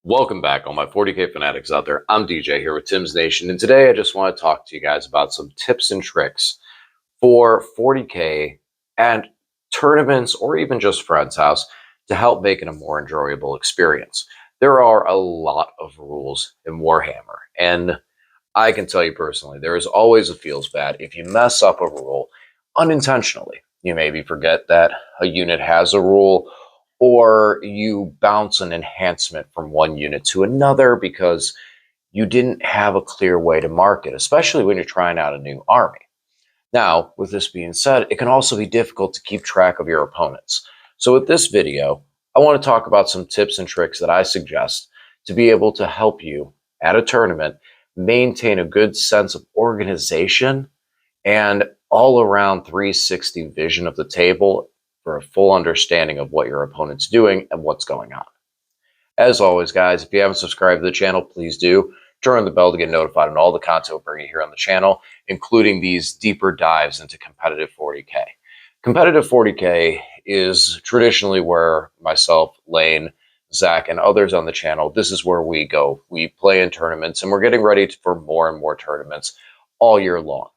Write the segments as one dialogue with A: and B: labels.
A: Welcome back, all my 40K fanatics out there. I'm DJ here with Tim's Nation, and today I just want to talk to you guys about some tips and tricks for 40K and tournaments or even just friends' house to help make it a more enjoyable experience. There are a lot of rules in Warhammer, and I can tell you personally, there is always a feels bad if you mess up a rule unintentionally. You maybe forget that a unit has a rule, or you bounce an enhancement from one unit to another because you didn't have a clear way to mark it, especially when you're trying out a new army. Now, with this being said, it can also be difficult to keep track of your opponents. So with this video, I want to talk about some tips and tricks that I suggest to be able to help you at a tournament maintain a good sense of organization and all around 360 vision of the table for a full understanding of what your opponent's doing and what's going on. As always, guys, if you haven't subscribed to the channel, please do. Turn on the bell to get notified on all the content we're bringing here on the channel, including these deeper dives into competitive 40K. Competitive 40K is traditionally where myself, Lane, Zach, and others on the channel, this is where we go. We play in tournaments, and we're getting ready for more and more tournaments all year long.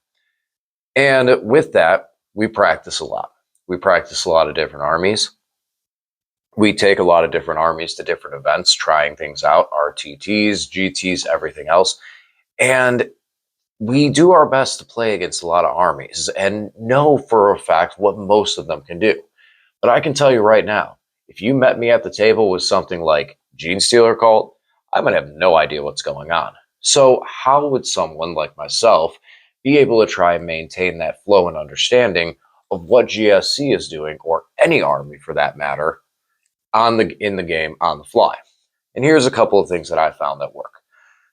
A: And with that, we practice a lot. We practice a lot of different armies. We take a lot of different armies to different events, trying things out, RTTs, GTs, everything else. And we do our best to play against a lot of armies and know for a fact what most of them can do. But I can tell you right now, if you met me at the table with something like Gene Stealer Cult, I might have no idea what's going on. So how would someone like myself be able to try and maintain that flow and understanding of what GSC is doing, or any army for that matter, in the game on the fly? And here's a couple of things that I found that work.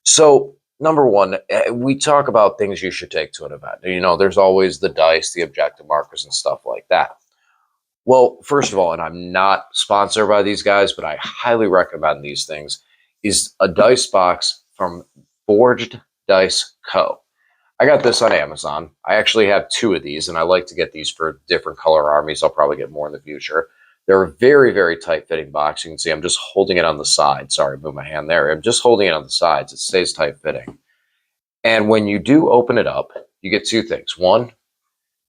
A: So number one, we talk about things you should take to an event. You know, there's always the dice, the objective markers, and stuff like that. Well, first of all, and I'm not sponsored by these guys, but I highly recommend these things, is a dice box from Forged Dice Co. I got this on Amazon. I actually have two of these, and I like to get these for different color armies. I'll probably get more in the future. They're a very, very tight-fitting box. You can see I'm just holding it on the side. Sorry, move my hand there. I'm just holding it on the sides. It stays tight-fitting. And when you do open it up, you get two things. One,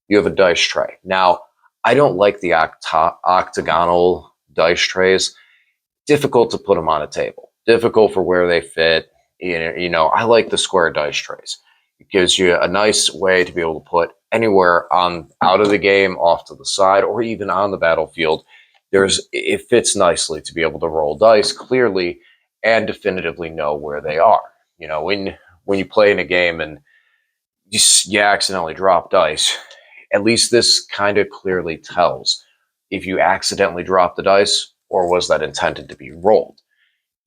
A: you have a dice tray. Now, I don't like the octagonal dice trays. Difficult to put them on a table. Difficult for where they fit. You know, I like the square dice trays. It gives you a nice way to be able to put anywhere on out of the game, off to the side, or even on the battlefield. It fits nicely to be able to roll dice clearly and definitively know where they are. You know, when you play in a game and you accidentally drop dice, at least this kind of clearly tells if you accidentally dropped the dice or was that intended to be rolled.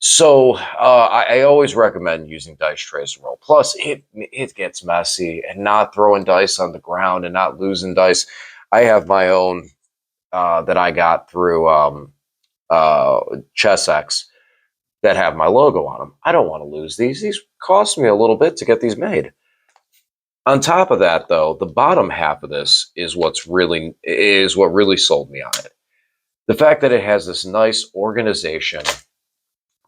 A: So I always recommend using dice trays to roll. Plus, it gets messy, and not throwing dice on the ground and not losing dice. I have my own that I got through ChessX that have my logo on them. I don't want to lose these. These cost me a little bit to get these made. On top of that, though, the bottom half of this is what really sold me on it. The fact that it has this nice organization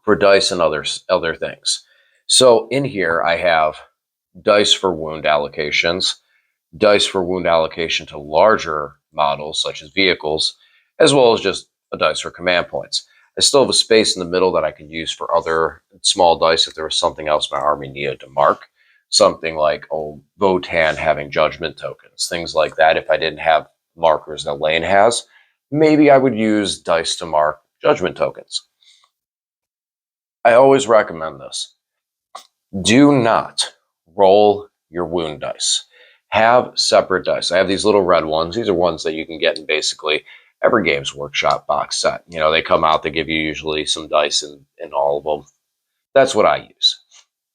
A: for dice and other things. So in here, I have dice for wound allocations, dice for wound allocation to larger models, such as vehicles, as well as just a dice for command points. I still have a space in the middle that I could use for other small dice if there was something else my army needed to mark. Something like Votan having judgment tokens, things like that. If I didn't have markers that Lane has, maybe I would use dice to mark judgment tokens. I always recommend this. Do not roll your wound dice. Have separate dice. I have these little red ones. These are ones that you can get in basically every Games Workshop box set. You know, they come out, they give you usually some dice in all of them. That's what I use.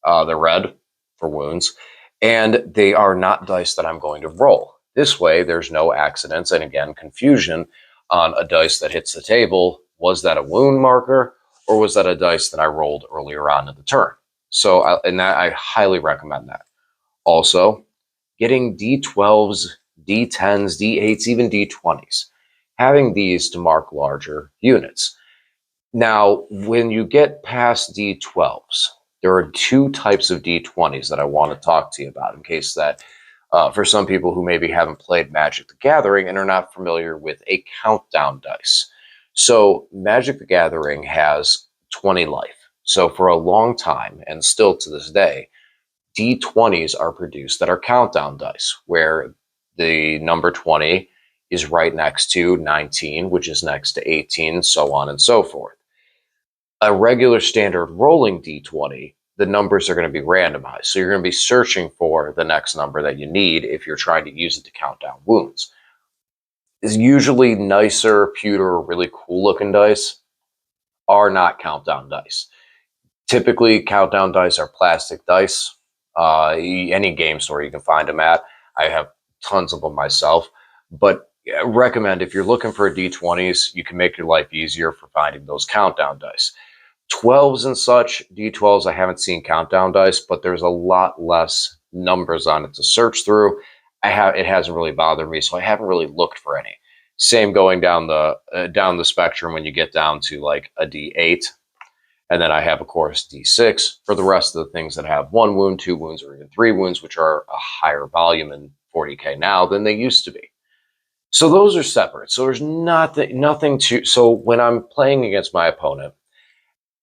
A: They're red for wounds, and they are not dice that I'm going to roll. This way, there's no accidents, and again, confusion on a dice that hits the table. Was that a wound marker, or was that a dice that I rolled earlier on in the turn? So, I highly recommend that. Also, getting D12s, D10s, D8s, even D20s. Having these to mark larger units. Now, when you get past D12s, there are two types of D20s that I want to talk to you about in case that for some people who maybe haven't played Magic the Gathering and are not familiar with a countdown dice. So Magic the Gathering has 20 life. So for a long time, and still to this day, D20s are produced that are countdown dice, where the number 20 is right next to 19, which is next to 18, so on and so forth. A regular standard rolling D20, the numbers are going to be randomized. So you're going to be searching for the next number that you need if you're trying to use it to count down wounds. Is usually nicer, pewter, really cool looking dice are not countdown dice. Typically, countdown dice are plastic dice. Any game store you can find them at. I have tons of them myself, but recommend if you're looking for a D20s, you can make your life easier for finding those countdown dice. 12s and such, D12s, I haven't seen countdown dice, but there's a lot less numbers on it to search through. It hasn't really bothered me, so I haven't really looked for any. Same going down the spectrum when you get down to like a D8, and then I have, of course, D6 for the rest of the things that have 1 wound, 2 wounds, or even 3 wounds, which are a higher volume in 40K now than they used to be. So those are separate. So there's nothing to. So when I'm playing against my opponent,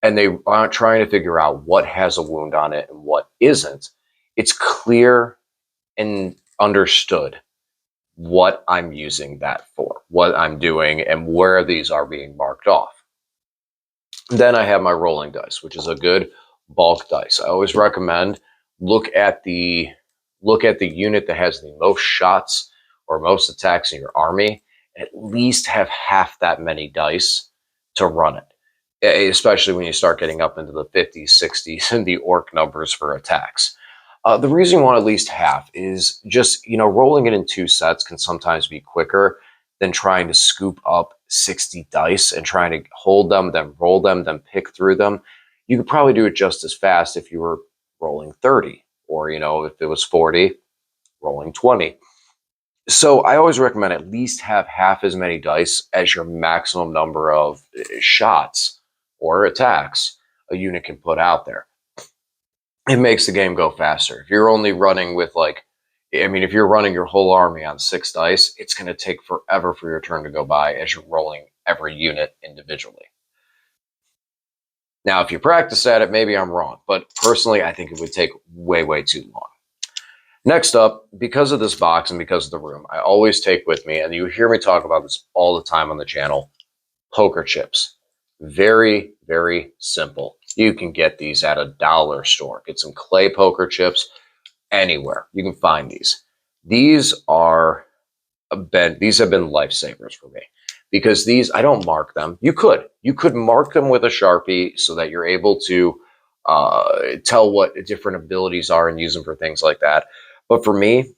A: and they aren't trying to figure out what has a wound on it and what isn't, it's clear and understood what I'm using that for, what I'm doing, and where these are being marked off. Then I have my rolling dice, which is a good bulk dice. I always recommend look at the unit that has the most shots or most attacks in your army. At least have half that many dice to run it, especially when you start getting up into the 50s, 60s, and the orc numbers for attacks. The reason you want at least half is just, rolling it in 2 sets can sometimes be quicker than trying to scoop up 60 dice and trying to hold them, then roll them, then pick through them. You could probably do it just as fast if you were rolling 30, or, if it was 40, rolling 20. So I always recommend at least have half as many dice as your maximum number of shots or attacks a unit can put out there. It makes the game go faster. If you're only running with if you're running your whole army on 6 dice, it's going to take forever for your turn to go by as you're rolling every unit individually. Now, if you practice at it, maybe I'm wrong, but personally, I think it would take way, way too long. Next up, because of this box and because of the room, I always take with me, and you hear me talk about this all the time on the channel, poker chips. Very, very simple. You can get these at a dollar store. Get some clay poker chips anywhere. You can find these. These have been lifesavers for me because these, I don't mark them. You could mark them with a Sharpie so that you're able to tell what different abilities are and use them for things like that. But for me,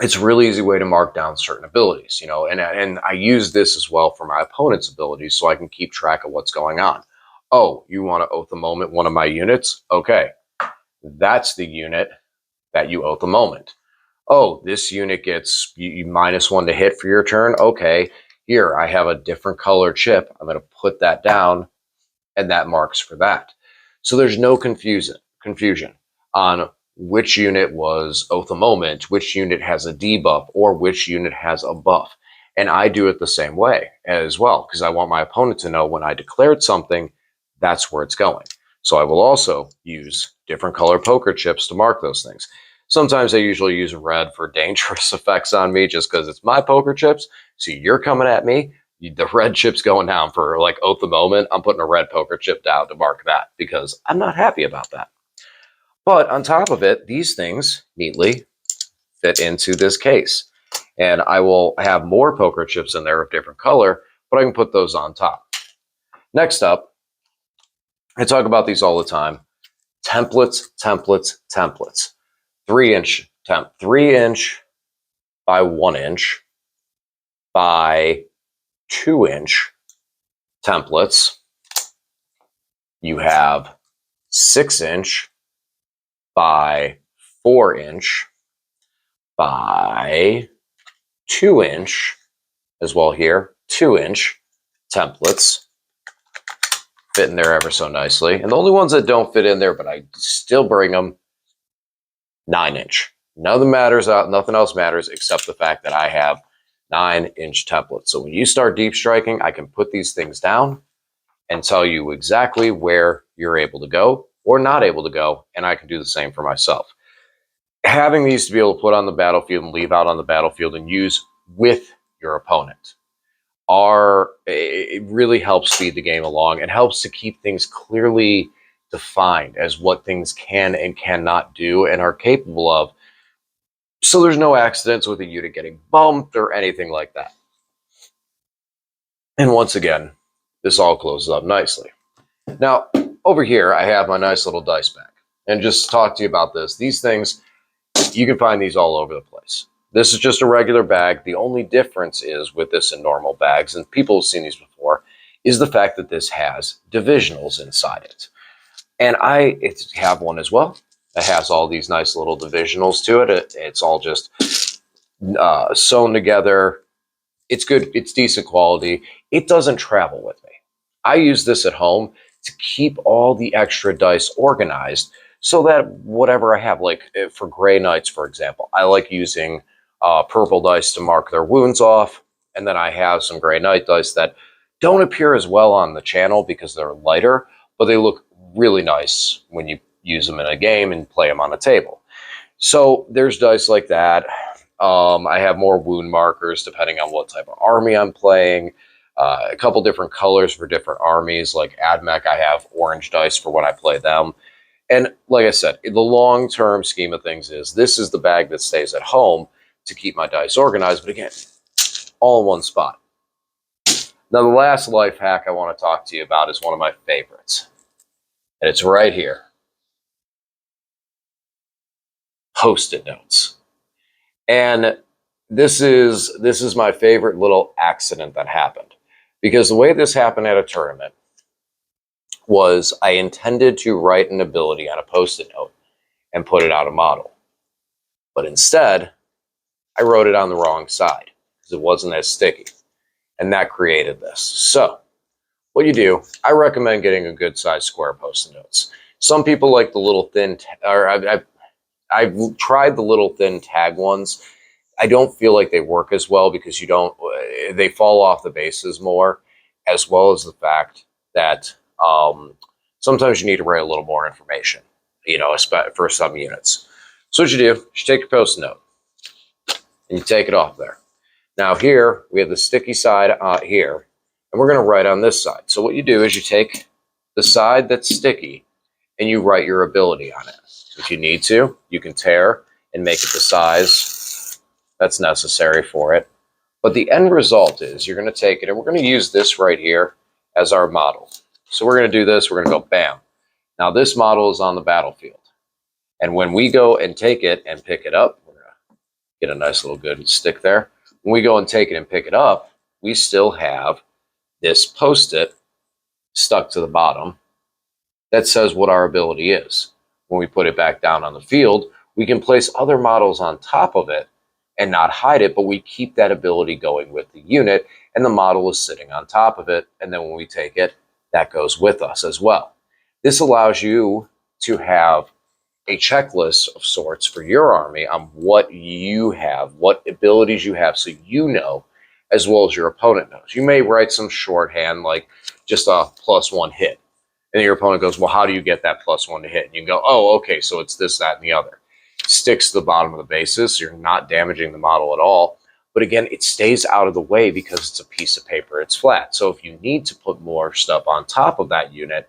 A: it's a really easy way to mark down certain abilities, and I use this as well for my opponent's abilities so I can keep track of what's going on. Oh, you want to oath a moment one of my units? Okay, that's the unit that you oath a moment. Oh, this unit gets you -1 to hit for your turn. Okay, here, I have a different color chip. I'm going to put that down, and that marks for that. So there's no confusion on which unit was oath a moment, which unit has a debuff, or which unit has a buff. And I do it the same way as well, because I want my opponent to know when I declared something, that's where it's going. So I will also use different color poker chips to mark those things. Sometimes I usually use red for dangerous effects on me just because it's my poker chips. So you're coming at me, the red chip's going down for like oath the moment. I'm putting a red poker chip down to mark that because I'm not happy about that. But on top of it, these things neatly fit into this case. And I will have more poker chips in there of different color, but I can put those on top. Next up, I talk about these all the time. Templates, templates, templates. 3-inch 3-inch by 1-inch by 2-inch templates. You have 6-inch by 4-inch by 2-inch as well here, 2-inch templates. fit in there ever so nicely. And the only ones that don't fit in there, but I still bring them, 9-inch. Nothing matters out, nothing else matters except the fact that I have 9-inch templates. So when you start deep striking, I can put these things down and tell you exactly where you're able to go or not able to go, and I can do the same for myself. Having these to be able to put on the battlefield and leave out on the battlefield and use with your opponent it really helps speed the game along and helps to keep things clearly defined as what things can and cannot do and are capable of, so there's no accidents with a unit getting bumped or anything like that. And once again, this all closes up nicely. Now, over here, I have my nice little dice bag. And just talk to you about this. These things, you can find these all over the place. This is just a regular bag. The only difference is with this and normal bags, and people have seen these before, is the fact that this has divisionals inside it. And I have one as well. It has all these nice little divisionals to it. It's all just sewn together. It's good. It's decent quality. It doesn't travel with me. I use this at home to keep all the extra dice organized so that whatever I have, like for Grey Knights, for example, I like using purple dice to mark their wounds off. And then I have some Grey Knight dice that don't appear as well on the channel because they're lighter, but they look really nice when you use them in a game and play them on a table. So there's dice like that. I have more wound markers depending on what type of army I'm playing. A couple different colors for different armies. Like AdMech, I have orange dice for when I play them. And like I said, in the long-term scheme of things this is the bag that stays at home to keep my dice organized. But again, all in one spot. Now, the last life hack I want to talk to you about is one of my favorites. And it's right here. Post-it notes. And this is my favorite little accident that happened. Because the way this happened at a tournament was I intended to write an ability on a Post-it note and put it on a model. But instead, I wrote it on the wrong side because it wasn't as sticky. And that created this. So, what you do, I recommend getting a good size square Post-it notes. Some people like the little thin, I've tried the little thin tag ones. I don't feel like they work as well because they fall off the bases more, as well as the fact that sometimes you need to write a little more information, for some units. So what you do, you take your Post-it note and you take it off there. Now here, we have the sticky side here, and we're going to write on this side. So what you do is you take the side that's sticky and you write your ability on it. If you need to, you can tear and make it the size that's necessary for it. But the end result is you're going to take it, and we're going to use this right here as our model. So we're going to do this. We're going to go bam. Now this model is on the battlefield. And when we go and take it and pick it up, we're going to get a nice little good stick there. When we go and take it and pick it up, we still have this Post-it stuck to the bottom that says what our ability is. When we put it back down on the field, we can place other models on top of it and not hide it, but we keep that ability going with the unit, and the model is sitting on top of it, and then when we take it, that goes with us as well. This allows you to have a checklist of sorts for your army on what you have, what abilities you have, so you know, as well as your opponent knows. You may write some shorthand, like just a +1 hit. And your opponent goes, well, how do you get that +1 to hit? And you can go, oh, okay, so it's this, that, and the other. Sticks to the bottom of the bases, so you're not damaging the model at all. But again, it stays out of the way because it's a piece of paper, it's flat. So if you need to put more stuff on top of that unit,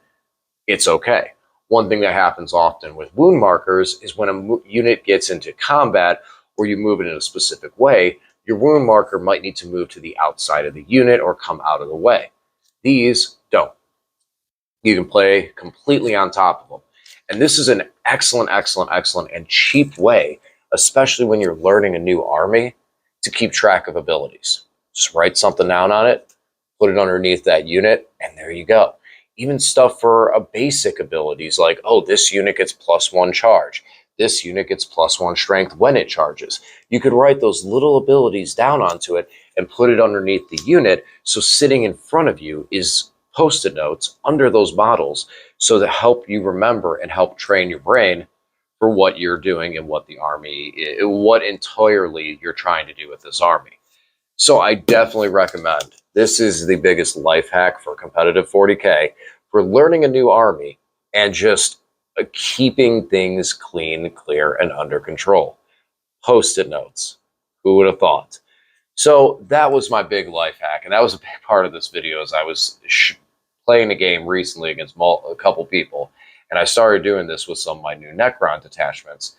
A: it's okay. One thing that happens often with wound markers is when a unit gets into combat or you move it in a specific way, your wound marker might need to move to the outside of the unit or come out of the way. These don't. You can play completely on top of them. And this is an excellent, excellent, excellent, and cheap way, especially when you're learning a new army, to keep track of abilities. Just write something down on it, put it underneath that unit, and there you go. Even stuff for a basic abilities like, oh, this unit gets +1 charge. This unit gets +1 strength when it charges. You could write those little abilities down onto it and put it underneath the unit, so sitting in front of you is Post-it notes under those models so to help you remember and help train your brain for what you're doing and what the army, what entirely you're trying to do with this army. So I definitely recommend. This is the biggest life hack for competitive 40K for learning a new army and just keeping things clean, clear, and under control. Post-it notes. Who would have thought? So that was my big life hack, and that was a big part of this video as I was playing a game recently against a couple people, and I started doing this with some of my new Necron detachments.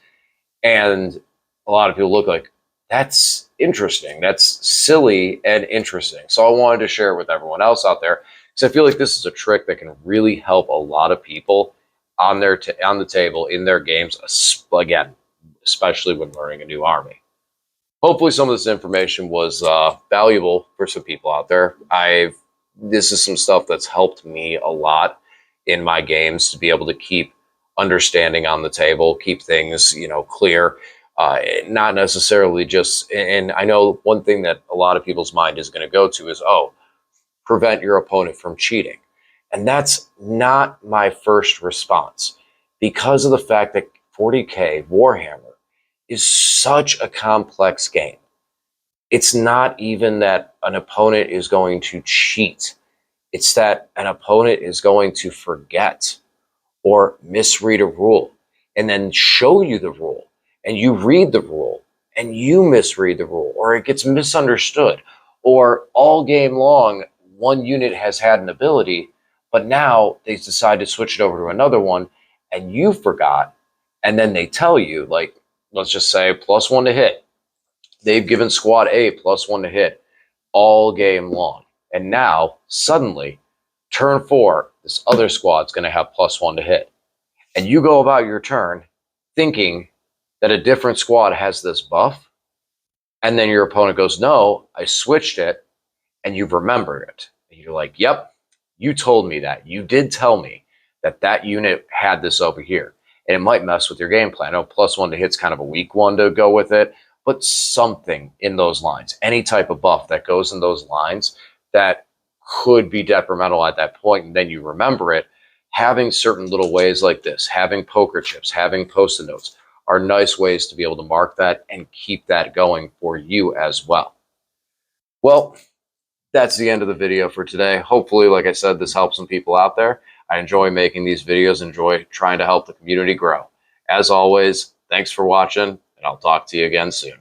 A: And a lot of people look like, that's interesting. That's silly and interesting. So I wanted to share it with everyone else out there because I feel like this is a trick that can really help a lot of people on their on the table in their games, again, especially when learning a new army. Hopefully some of this information was valuable for some people out there. This is some stuff that's helped me a lot in my games to be able to keep understanding on the table, keep things, clear, not necessarily just, and I know one thing that a lot of people's mind is going to go to is, oh, prevent your opponent from cheating. And that's not my first response because of the fact that 40K Warhammer is such a complex game. It's not even that an opponent is going to cheat. It's that an opponent is going to forget or misread a rule and then show you the rule, and you read the rule and you misread the rule, or it gets misunderstood, or all game long one unit has had an ability, but now they decide to switch it over to another one and you forgot, and then they tell you, like, let's just say +1 to hit. They've given squad A +1 to hit all game long, and now suddenly turn 4 this other squad's going to have +1 to hit, and you go about your turn thinking that a different squad has this buff, and then your opponent goes, no, I switched it, and you've remembered it. And you're like, yep, you told me that. You did tell me that that unit had this over here. And it might mess with your game plan. I know +1 to hit's kind of a weak one to go with it, but something in those lines, any type of buff that goes in those lines that could be detrimental at that point, and then you remember it. Having certain little ways like this, having poker chips, having post-it notes are nice ways to be able to mark that and keep that going for you as well. Well, that's the end of the video for today. Hopefully, like I said, this helps some people out there. I enjoy making these videos, enjoy trying to help the community grow. As always, thanks for watching, and I'll talk to you again soon.